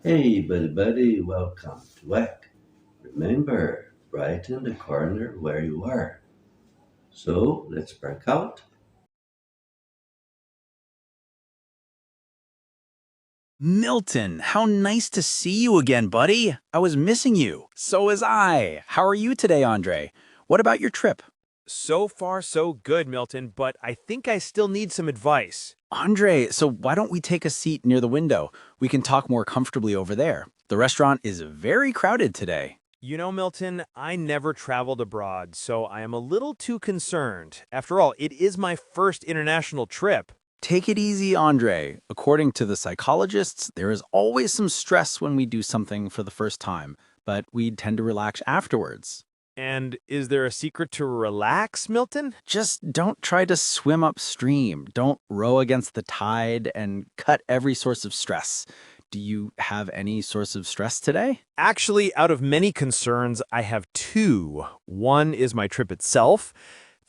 Hey, buddy, welcome to WEC. Remember, right in the corner where you are. So let's break out. Milton, how nice to see you again, buddy. I was missing you. So was I. How are you today, Andre? What about your trip? So far, so good, Milton, but I think I still need some advice. Andre, so why don't we take a seat near the window? We can talk more comfortably over there. The restaurant is very crowded today. You know, Milton, I never traveled abroad, so I am a little too concerned. After all, it is my first international trip. Take it easy, Andre. According to the psychologists, there is always some stress when we do something for the first time, but we tend to relax afterwards. And is there a secret to relax, Milton? Just don't try to swim upstream. Don't row against the tide and cut every source of stress. Do you have any source of stress today? Actually, out of many concerns, I have two. One is my trip itself.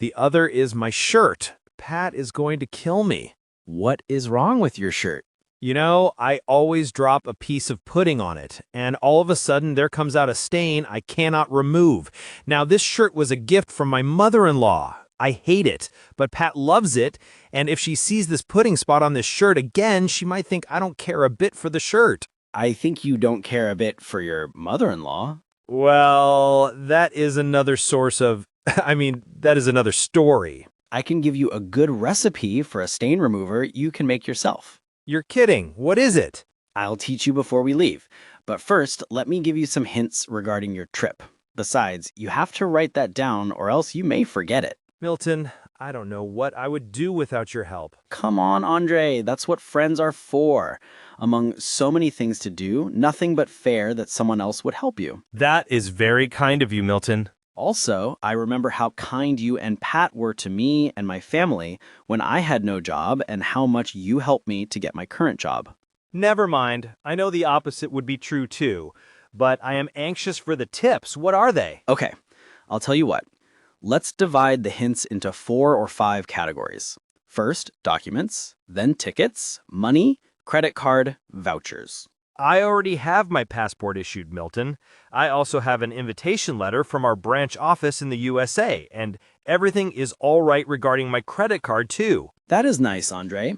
The other is my shirt. Pat is going to kill me. What is wrong with your shirt? You know, I always drop a piece of pudding on it, and all of a sudden there comes out a stain I cannot remove. Now, this shirt was a gift from my mother-in-law. I hate it, but Pat loves it, and if she sees this pudding spot on this shirt again, she might think I don't care a bit for the shirt. I think you don't care a bit for your mother-in-law. Well, that is another source of, that is another story. I can give you a good recipe for a stain remover you can make yourself. You're kidding. What is it? I'll teach you before we leave. But first, let me give you some hints regarding your trip. Besides, you have to write that down or else you may forget it. Milton, I don't know what I would do without your help. Come on, Andre, that's what friends are for. Among so many things to do, nothing but fair that someone else would help you. That is very kind of you, Milton. Also, I remember how kind you and Pat were to me and my family when I had no job and how much you helped me to get my current job. Never mind. I know the opposite would be true too. But I am anxious for the tips. What are they? Okay, I'll tell you what. Let's divide the hints into 4 or 5 categories. First, documents, then tickets, money, credit card, vouchers. I already have my passport issued, Milton. I also have an invitation letter from our branch office in the USA, and everything is all right regarding my credit card too. That is nice, Andre.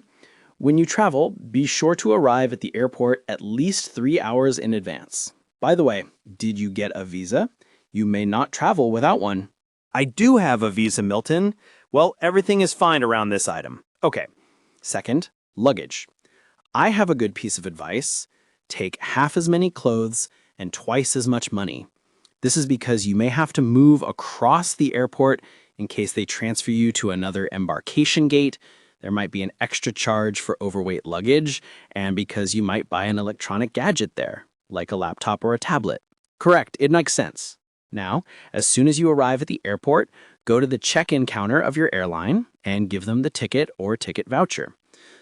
When you travel, be sure to arrive at the airport at least 3 hours in advance. By the way, did you get a visa? You may not travel without one. I do have a visa, Milton. Well, everything is fine around this item. Okay. Second, luggage. I have a good piece of advice. Take half as many clothes and twice as much money. This is because you may have to move across the airport in case they transfer you to another embarkation gate. There might be an extra charge for overweight luggage, and because you might buy an electronic gadget there, like a laptop or a tablet. Correct, it makes sense. Now, as soon as you arrive at the airport, go to the check-in counter of your airline and give them the ticket or ticket voucher.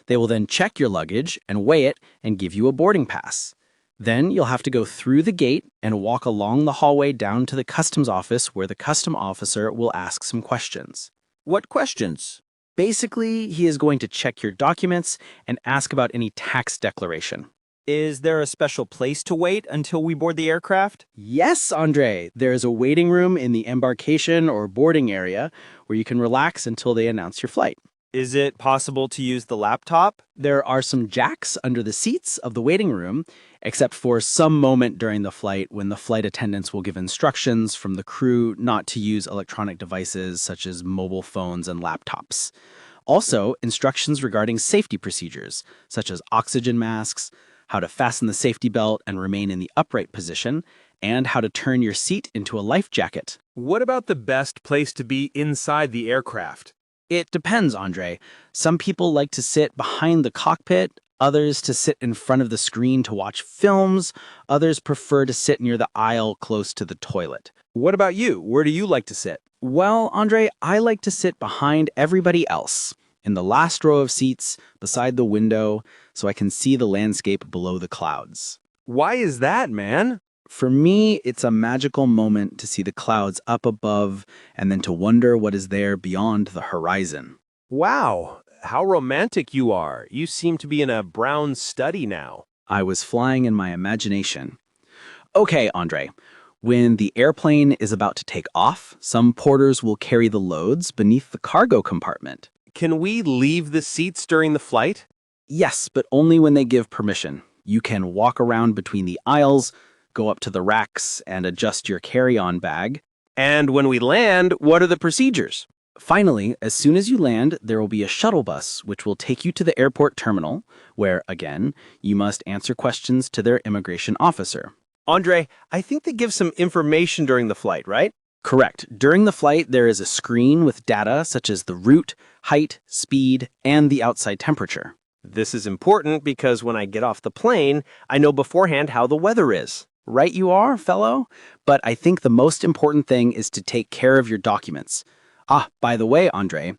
They will then check your luggage and weigh it and give you a boarding pass. Then you'll have to go through the gate and walk along the hallway down to the customs office where the custom officer will ask some questions. What questions? Basically, he is going to check your documents and ask about any tax declaration. Is there a special place to wait until we board the aircraft? Yes, Andre, there is a waiting room in the embarkation or boarding area where you can relax until they announce your flight. Is it possible to use the laptop? There are some jacks under the seats of the waiting room, except for some moment during the flight when the flight attendants will give instructions from the crew not to use electronic devices such as mobile phones and laptops. Also, instructions regarding safety procedures, such as oxygen masks, how to fasten the safety belt and remain in the upright position, and how to turn your seat into a life jacket. What about the best place to be inside the aircraft? It depends, Andre. Some people like to sit behind the cockpit, others to sit in front of the screen to watch films, others prefer to sit near the aisle close to the toilet. What about you? Where do you like to sit? Well, Andre, I like to sit behind everybody else, in the last row of seats, beside the window, so I can see the landscape below the clouds. Why is that, man? For me, it's a magical moment to see the clouds up above and then to wonder what is there beyond the horizon. Wow, how romantic you are. You seem to be in a brown study now. I was flying in my imagination. Okay, Andre. When the airplane is about to take off, some porters will carry the loads beneath the cargo compartment. Can we leave the seats during the flight? Yes, but only when they give permission. You can walk around between the aisles, go up to the racks, and adjust your carry-on bag. And when we land, what are the procedures? Finally, as soon as you land, there will be a shuttle bus which will take you to the airport terminal, where, again, you must answer questions to their immigration officer. Andre, I think they give some information during the flight, right? Correct. During the flight, there is a screen with data such as the route, height, speed, and the outside temperature. This is important because when I get off the plane, I know beforehand how the weather is. Right you are, fellow. But I think the most important thing is to take care of your documents. Ah, by the way, Andre,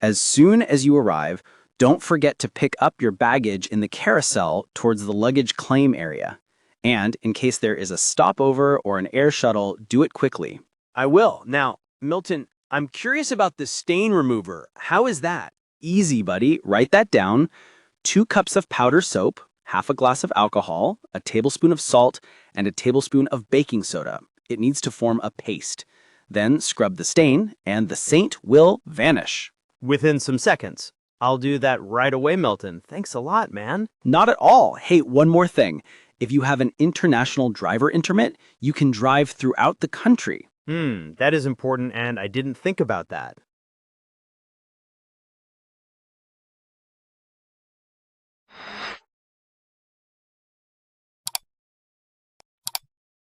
as soon as you arrive, don't forget to pick up your baggage in the carousel towards the luggage claim area. And in case there is a stopover or an air shuttle, do it quickly. I will. Now, Milton, I'm curious about the stain remover. How is that? Easy, buddy. Write that down. 2 cups of powder soap, half a glass of alcohol, a tablespoon of salt, and a tablespoon of baking soda. It needs to form a paste. Then scrub the stain, and the saint will vanish. Within some seconds. I'll do that right away, Milton. Thanks a lot, man. Not at all. Hey, one more thing. If you have an international driver intermit, you can drive throughout the country. That is important, and I didn't think about that.